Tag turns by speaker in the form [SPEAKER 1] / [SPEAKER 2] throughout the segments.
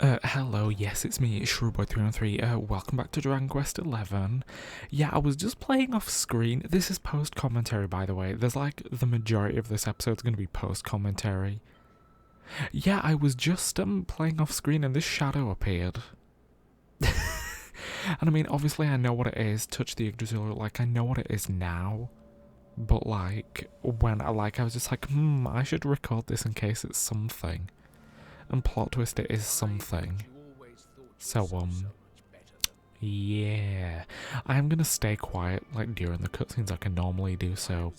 [SPEAKER 1] Hello, yes, it's me, Shrewboy313. Welcome back to Dragon Quest 11. Yeah, I was just playing off screen. This is post-commentary, by the way. There's like, the majority of this episode's gonna be post-commentary. Yeah, I was just, playing off screen and this shadow appeared. And I mean, obviously I know what it is, touch the Yggdrasil, like, I know what it is now. But like, when I was just like, I should record this in case it's something. And plot twist, it is something. So, yeah. I'm gonna stay quiet, like, during the cutscenes like I normally do, so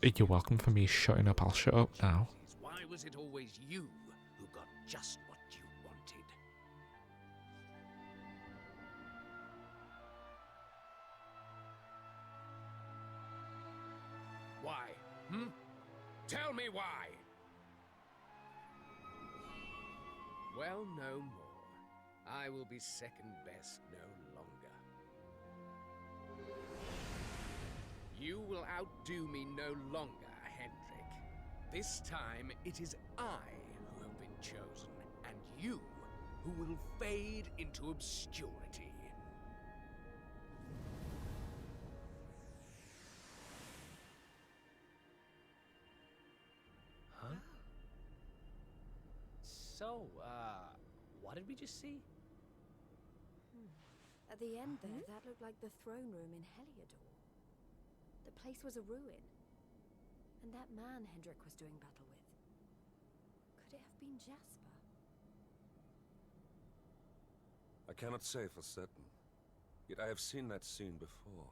[SPEAKER 1] you're welcome for me shutting up, I'll shut up now.
[SPEAKER 2] Why was it always you who got just what you wanted? Why? Tell me why! Well, no more. I will be second best no longer. You will outdo me no longer, Hendrik. This time it is I who have been chosen, and you who will fade into obscurity.
[SPEAKER 3] Huh? So, what did we just see?
[SPEAKER 4] At the end there, that looked like the throne room in Heliodor. The place was a ruin. And that man Hendrik was doing battle with. Could it have been Jasper?
[SPEAKER 5] I cannot say for certain. Yet I have seen that scene before.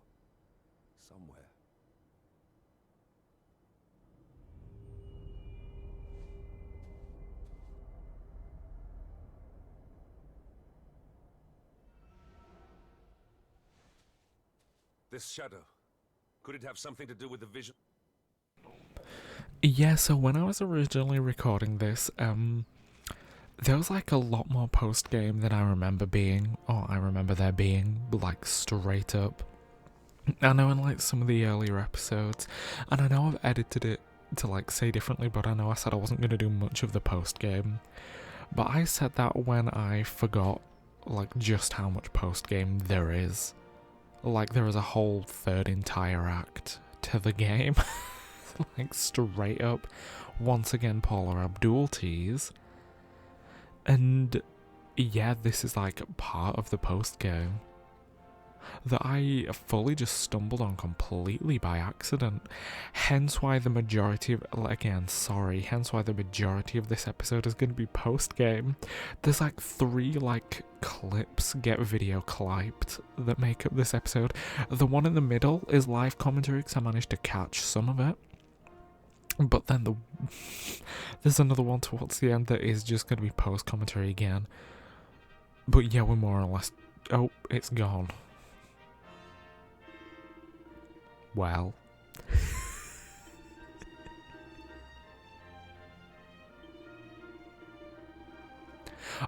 [SPEAKER 5] Somewhere. This shadow. Could it have something to do with the vision?
[SPEAKER 1] Yeah, so when I was originally recording this, there was like a lot more post-game than I remember being, or I remember there being, like, straight up. I know in like some of the earlier episodes, and I know I've edited it to like say differently, but I know I said I wasn't going to do much of the post-game. But I said that when I forgot, like, just how much post-game there is. Like, there is a whole third entire act to the game. Like, straight up, once again, Paula Abdul tease. And yeah, this is like part of the post-game that I fully just stumbled on completely by accident. Hence why the majority of, hence why the majority of this episode is going to be post-game. There's like 3 like clips, get video clipped, that make up this episode. The one in the middle is live commentary because I managed to catch some of it. But then there's another one towards the end that is just going to be post-commentary again. But yeah, we're more or less... Oh, it's gone. Well.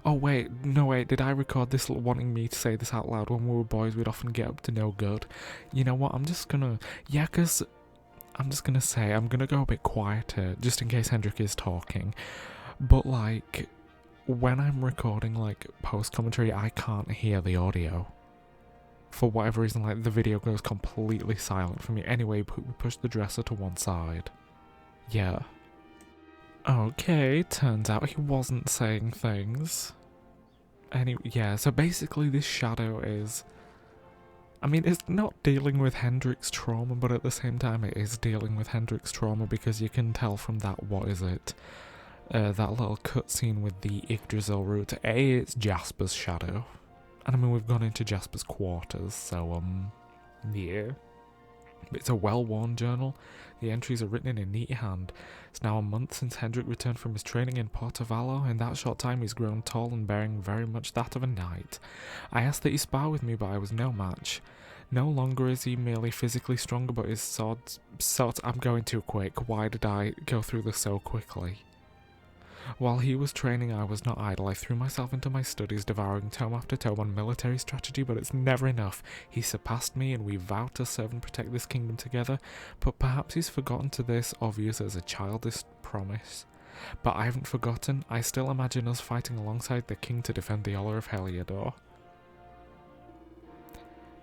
[SPEAKER 1] Oh wait, no wait, did I record this wanting me to say this out loud? When we were boys, we'd often get up to no good. You know what, I'm just gonna... Yeah, because... I'm just gonna say, I'm gonna go a bit quieter, just in case Hendrik is talking. But like, when I'm recording like post-commentary, I can't hear the audio. For whatever reason, like, the video goes completely silent for me. Anyway, we push the dresser to one side. Yeah. Okay, turns out he wasn't saying things. Yeah, so basically this shadow is... I mean, it's not dealing with Hendrik's trauma, but at the same time it is dealing with Hendrik's trauma because you can tell from that, what is it? That little cutscene with the Yggdrasil route. It's Jasper's shadow. And I mean, we've gone into Jasper's quarters, so, yeah. It's a well-worn journal. The entries are written in a neat hand. It's now a month since Hendrik returned from his training in Portovallo. In that short time, he's grown tall and bearing very much that of a knight. I asked that he spar with me, but I was no match. No longer is he merely physically stronger, but his swords... I'm going too quick. Why did I go through this so quickly? While he was training, I was not idle. I threw myself into my studies, devouring tome after tome on military strategy, but it's never enough. He surpassed me, and we vowed to serve and protect this kingdom together, but perhaps he's forgotten to this, or views it as a childish promise. But I haven't forgotten. I still imagine us fighting alongside the king to defend the honor of Heliodor.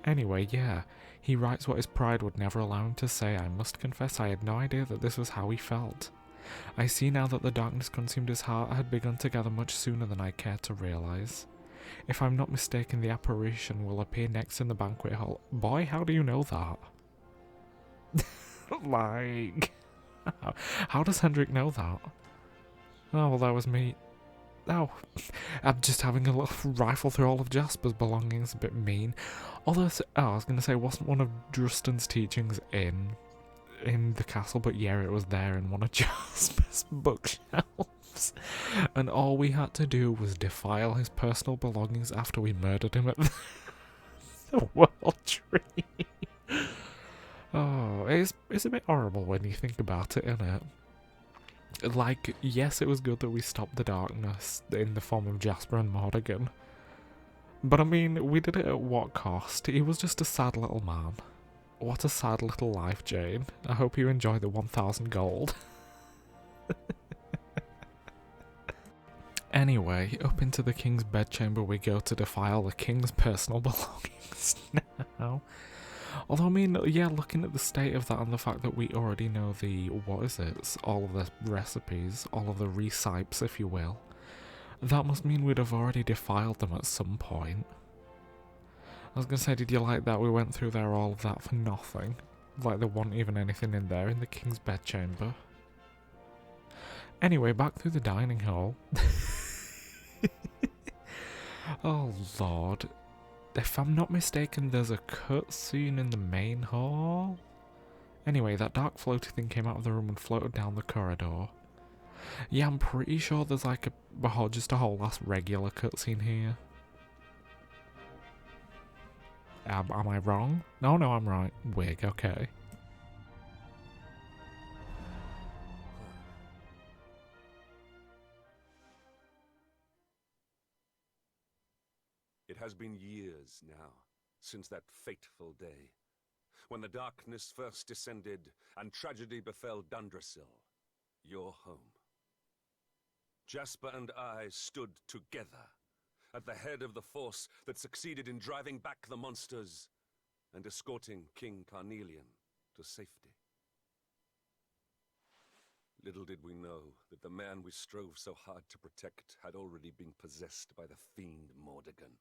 [SPEAKER 1] Anyway, yeah, he writes what his pride would never allow him to say. I must confess I had no idea that this was how he felt. I see now that the darkness consumed his heart had begun to gather much sooner than I cared to realise. If I'm not mistaken, the apparition will appear next in the banquet hall. Boy, how do you know that? Like... How does Hendrik know that? Oh, well, that was me. Oh, I'm just having a little rifle through all of Jasper's belongings, a bit mean. Although, I was going to say, wasn't one of Drustan's teachings in the castle, but yeah, it was there in one of Jasper's bookshelves. And all we had to do was defile his personal belongings after we murdered him at the World Tree. Oh, it's a bit horrible when you think about it, isn't it? Like, yes, it was good that we stopped the darkness in the form of Jasper and Mordigan. But I mean, we did it at what cost? He was just a sad little man. What a sad little life, Jane. I hope you enjoy the 1,000 gold. Anyway, up into the king's bedchamber we go to defile the king's personal belongings now. Although, I mean, yeah, looking at the state of that and the fact that we already know all of the recipes, all of the recipes, if you will, that must mean we'd have already defiled them at some point. I was gonna say, did you like that we went through there all of that for nothing? Like there wasn't even anything in there in the king's bedchamber. Anyway, back through the dining hall. Oh lord. If I'm not mistaken, there's a cutscene in the main hall? Anyway, that dark floaty thing came out of the room and floated down the corridor. Yeah, I'm pretty sure there's like just a whole last regular cutscene here. Am I wrong? No, I'm right. Wig, okay.
[SPEAKER 5] It has been years now, since that fateful day, when the darkness first descended and tragedy befell Dundrasil, your home. Jasper and I stood together, at the head of the force that succeeded in driving back the monsters and escorting King Carnelian to safety. Little did we know that the man we strove so hard to protect had already been possessed by the fiend Mordigan.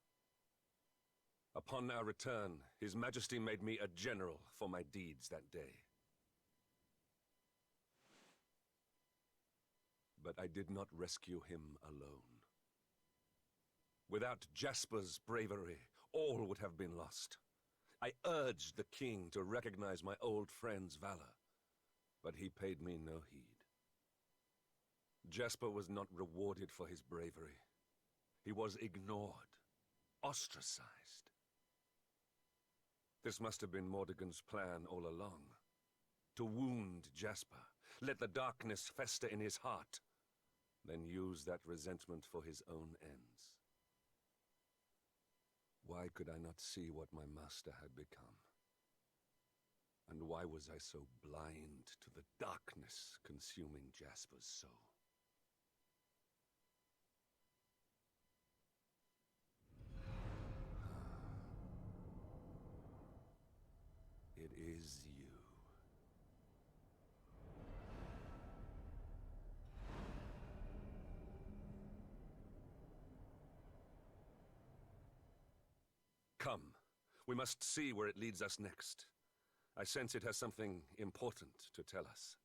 [SPEAKER 5] Upon our return, His Majesty made me a general for my deeds that day. But I did not rescue him alone. Without Jasper's bravery, all would have been lost. I urged the king to recognize my old friend's valor, but he paid me no heed. Jasper was not rewarded for his bravery. He was ignored, ostracized. This must have been Mordigan's plan all along. To wound Jasper, let the darkness fester in his heart, then use that resentment for his own ends. Why could I not see what my master had become? And why was I so blind to the darkness consuming Jasper's soul? It is you. Come, we must see where it leads us next. I sense it has something important to tell us.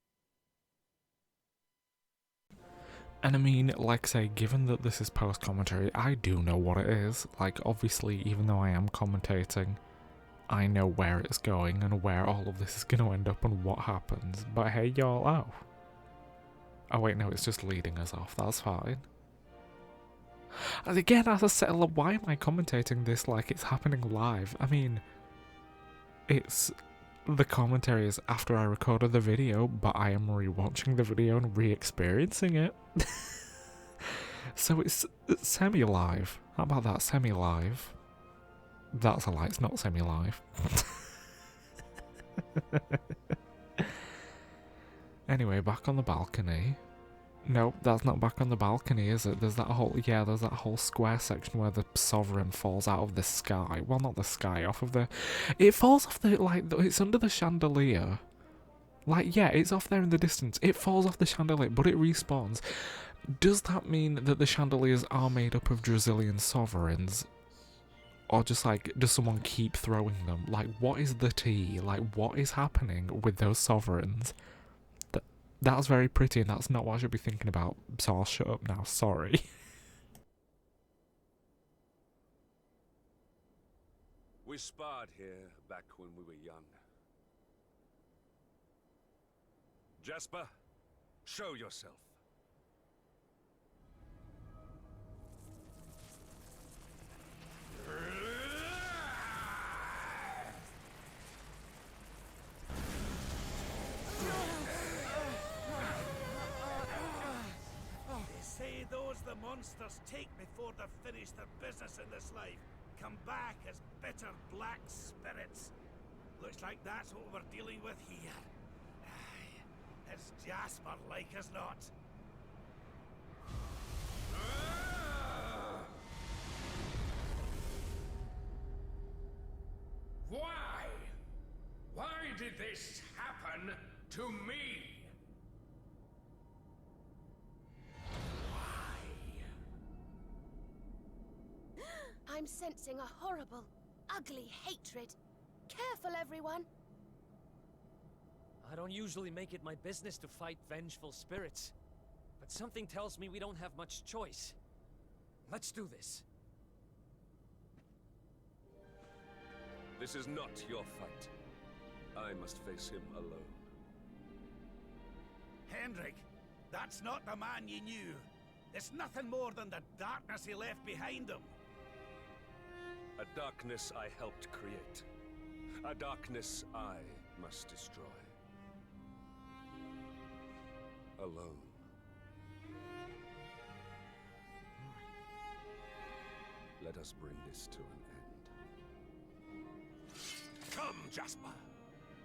[SPEAKER 1] And I mean, like say, given that this is post-commentary, I do know what it is. Like, obviously, even though I am commentating, I know where it's going and where all of this is going to end up and what happens. But hey, y'all, oh. Oh wait, no, it's just leading us off, that's fine. And again, as I said, why am I commentating this like it's happening live? I mean, the commentary is after I recorded the video, but I am rewatching the video and re-experiencing it. So it's semi-live. How about that, semi-live? That's a lie, it's not semi-live. Anyway, back on the balcony. Nope, that's not back on the balcony, is it? There's that whole, yeah, there's that whole square section where the sovereign falls out of the sky. Well, not the sky, off of the... It falls off the, like, it's under the chandelier. Like, yeah, it's off there in the distance. It falls off the chandelier, but it respawns. Does that mean that the chandeliers are made up of Brazilian sovereigns? Or just, like, does someone keep throwing them? Like, what is the tea? Like, what is happening with those sovereigns? That's very pretty, and that's not what I should be thinking about, so I'll shut up now, sorry.
[SPEAKER 5] We sparred here back when we were young. Jasper, show yourself.
[SPEAKER 6] Say those the monsters take before they've finished their business in this life come back as bitter black spirits. Looks like that's what we're dealing with here. Aye, it's Jasper like as not.
[SPEAKER 2] Why? Why did this happen to me?
[SPEAKER 7] I'm sensing a horrible, ugly hatred. Careful, everyone.
[SPEAKER 3] I don't usually make it my business to fight vengeful spirits, but something tells me we don't have much choice. Let's do this.
[SPEAKER 5] This is not your fight. I must face him alone.
[SPEAKER 6] Hendrik, that's not the man you knew. It's nothing more than the darkness he left behind him.
[SPEAKER 5] A darkness I helped create. A darkness I must destroy. Alone. Let us bring this to an end. Come, Jasper!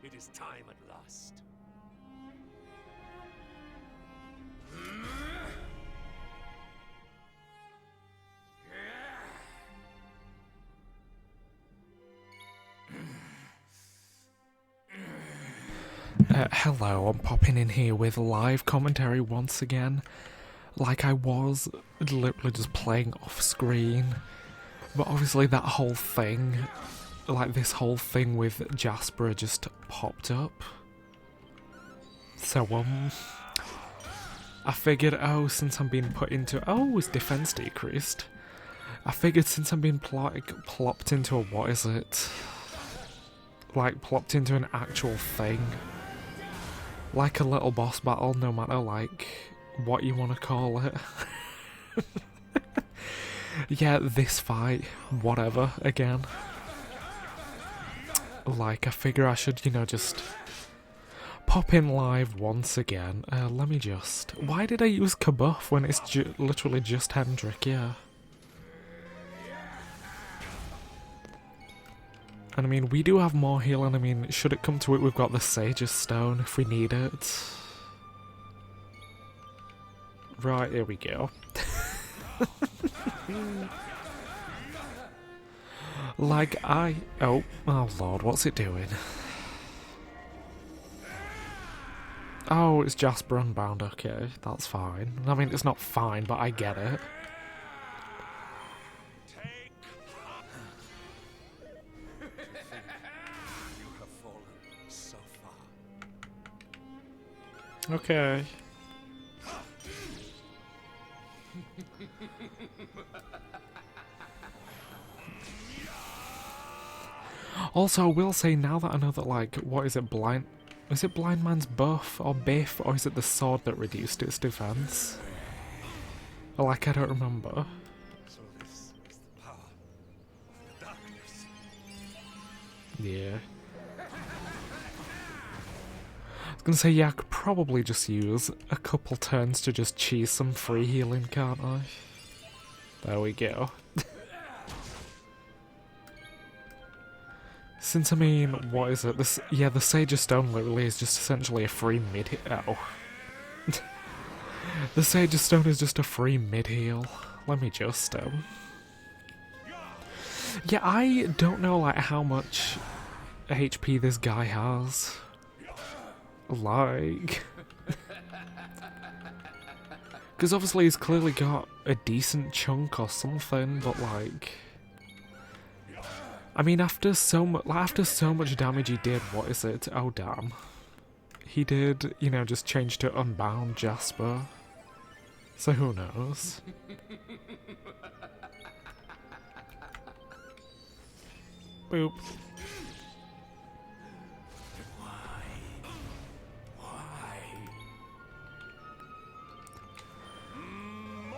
[SPEAKER 5] It is time at last.
[SPEAKER 1] Hello, I'm popping in here with live commentary once again. Like I was literally just playing off screen. But obviously that whole thing, like this whole thing with Jasper just popped up. So, I figured, since I'm being put into, his defense decreased. I figured since I'm being plopped into a, what is it? Like, plopped into an actual thing. Like a little boss battle, no matter, like, what you want to call it. Yeah, this fight, whatever, again. Like, I figure I should, just pop in live once again. Let me just... Why did I use Kabuff when it's literally just Hendrik, yeah? And I mean, we do have more healing. I mean, should it come to it, we've got the Sage's Stone if we need it. Right, here we go. Like, oh lord, what's it doing? Oh, it's Jasper Unbound, okay, that's fine. I mean, it's not fine, but I get it. Okay. Also, I will say, now that I know that, like, what is it, is it Blind Man's buff or biff, or is it the sword that reduced its defense? Like, I don't remember.
[SPEAKER 6] So this is the power of the darkness.
[SPEAKER 1] Yeah. I was gonna say, yeah, I could probably just use a couple turns to just cheese some free healing, can't I? There we go. Since, I mean, what is it? The Sage's Stone literally is just essentially a free mid-hit. Oh. The Sage's Stone is just a free mid-heal. Let me just, Yeah, I don't know, like, how much HP this guy has. Like... Because obviously he's clearly got a decent chunk or something, but like... I mean, after so much damage he did, what is it? Oh damn. He did, you know, just change to Unbound Jasper. So who knows? Boop.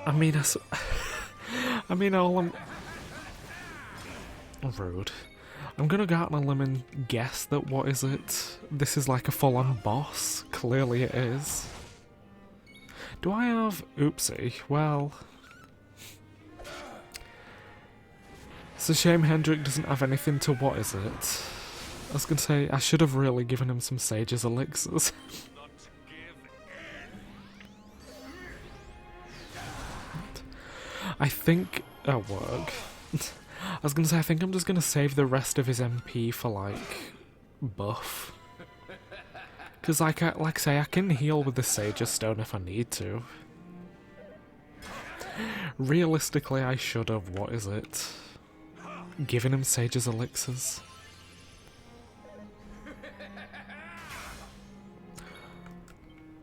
[SPEAKER 1] I mean, I mean, all I'm... Rude. I'm gonna go out on a limb and guess that, what is it? This is like a full-on boss? Clearly it is. Do I have... Oopsie. Well... It's a shame Hendrik doesn't have anything to... What is it? I was gonna say, I should have really given him some Sage's elixirs. I think... Oh, work. I was gonna say, I think I'm just gonna save the rest of his MP for, like, buff. Because, like I say, I can heal with the Sage's Stone if I need to. Realistically, I should have, what is it? Given him Sage's elixirs.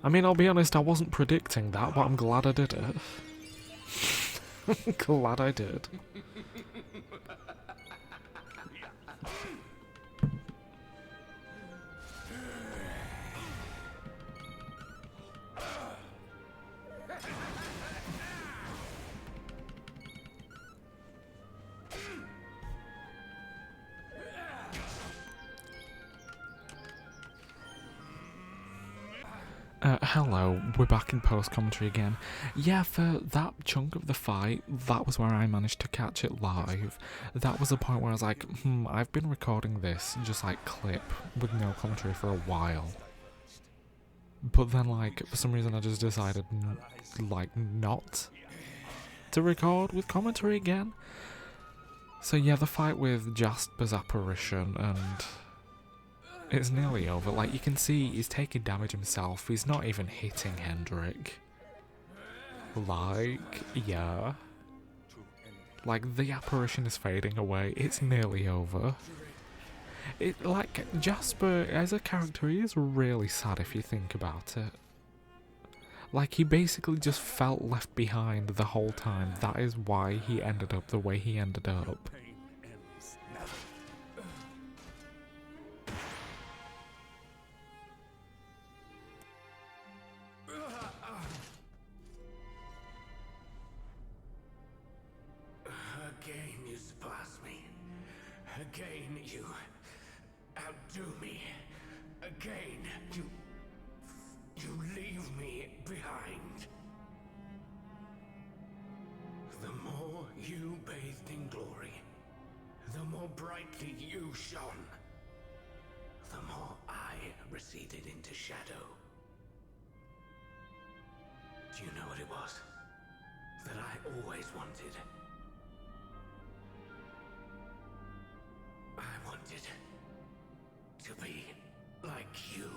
[SPEAKER 1] I mean, I'll be honest, I wasn't predicting that, but I'm glad I did it. Glad I did. Hello, we're back in post-commentary again. Yeah, for that chunk of the fight, that was where I managed to catch it live. That was the point where I was like, I've been recording this, just like clip, with no commentary for a while. But then, like, for some reason I just decided, like, not to record with commentary again. So yeah, the fight with Jasper's apparition, and... it's nearly over. Like, you can see he's taking damage himself. He's not even hitting Hendrik. Like, yeah. Like, the apparition is fading away. It's nearly over. It, like, Jasper, as a character, he is really sad if you think about it. Like, he basically just felt left behind the whole time. That is why he ended up the way he ended up.
[SPEAKER 6] Again you surpass me. Again you outdo me. Again you leave me behind. The more you bathed in glory, the more brightly you shone, the more I receded into shadow. Do you know what it was that I always wanted? I wanted to be like you.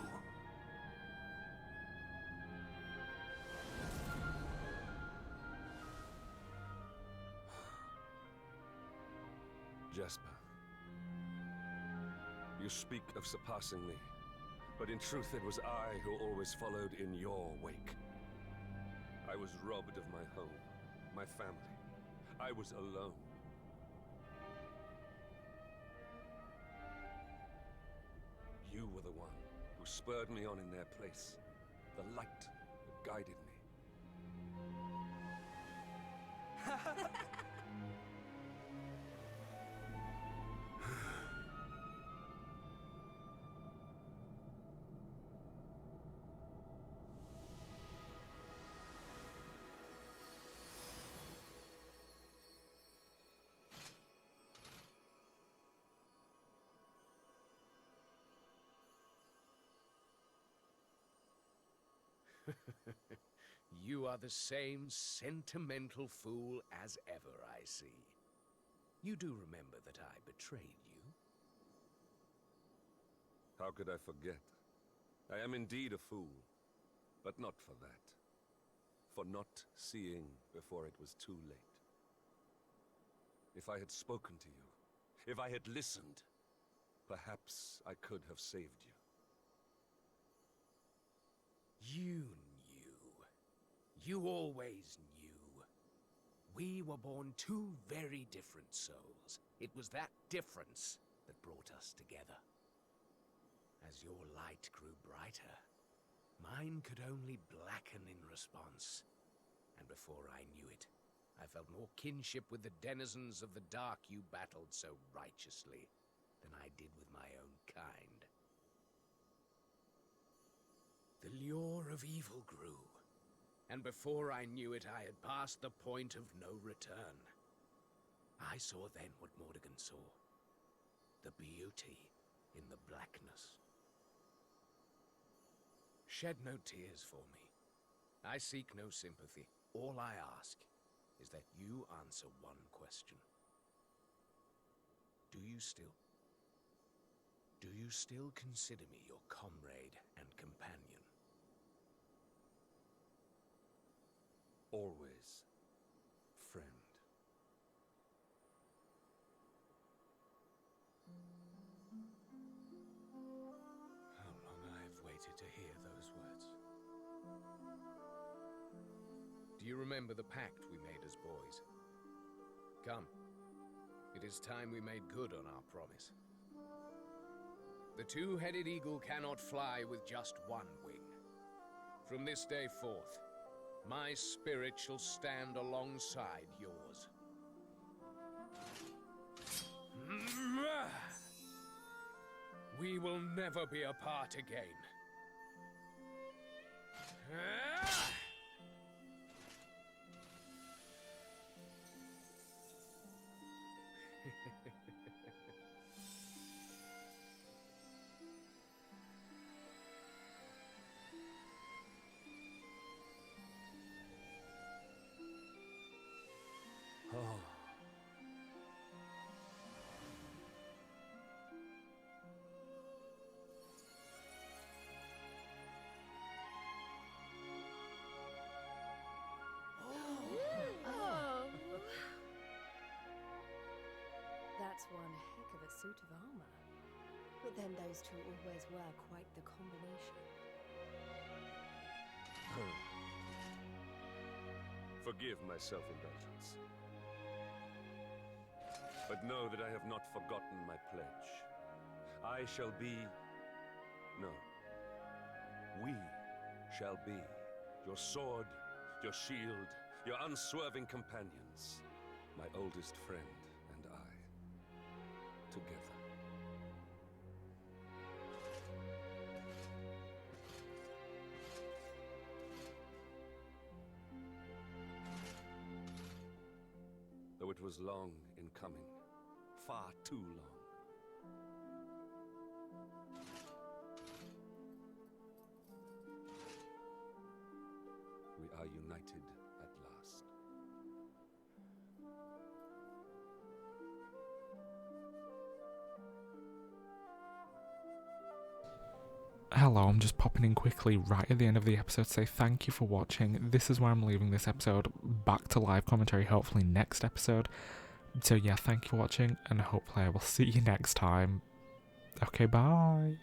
[SPEAKER 5] Jasper, you speak of surpassing me, but in truth it was I who always followed in your wake. I was robbed of my home, my family. I was alone. You were the one who spurred me on in their place, the light that guided me.
[SPEAKER 2] You are the same sentimental fool as ever, I see. You do remember that I betrayed you?
[SPEAKER 5] How could I forget? I am indeed a fool, but not for that. For not seeing before it was too late. If I had spoken to you, if I had listened, perhaps I could have saved you.
[SPEAKER 2] You knew. You always knew. We were born two very different souls. It was that difference that brought us together. As your light grew brighter, mine could only blacken in response. And before I knew it, I felt more kinship with the denizens of the dark you battled so righteously than I did with my own kind. The lure of evil grew, and before I knew it, I had passed the point of no return. I saw then what Mordegon saw, the beauty in the blackness. Shed no tears for me. I seek no sympathy. All I ask is that you answer one question. Do you still consider me your comrade and companion?
[SPEAKER 5] Always, friend.
[SPEAKER 2] How long I have waited to hear those words. Do you remember the pact we made as boys? Come. It is time we made good on our promise. The two-headed eagle cannot fly with just one wing. From this day forth, my spirit shall stand alongside yours. We will never be apart again.
[SPEAKER 5] Oh.
[SPEAKER 4] That's one heck of a suit of armor. But then those two always were quite the combination.
[SPEAKER 5] Forgive my self-indulgence. But know that I have not forgotten my pledge. I shall be... No. We shall be your sword, your shield, your unswerving companions, my oldest friend and I, together. Though it was long in coming, far too long. We are united at last.
[SPEAKER 1] Hello, I'm just popping in quickly right at the end of the episode to say thank you for watching. This is where I'm leaving this episode, back to live commentary hopefully next episode. So yeah, thank you for watching, and hopefully I will see you next time. Okay, bye!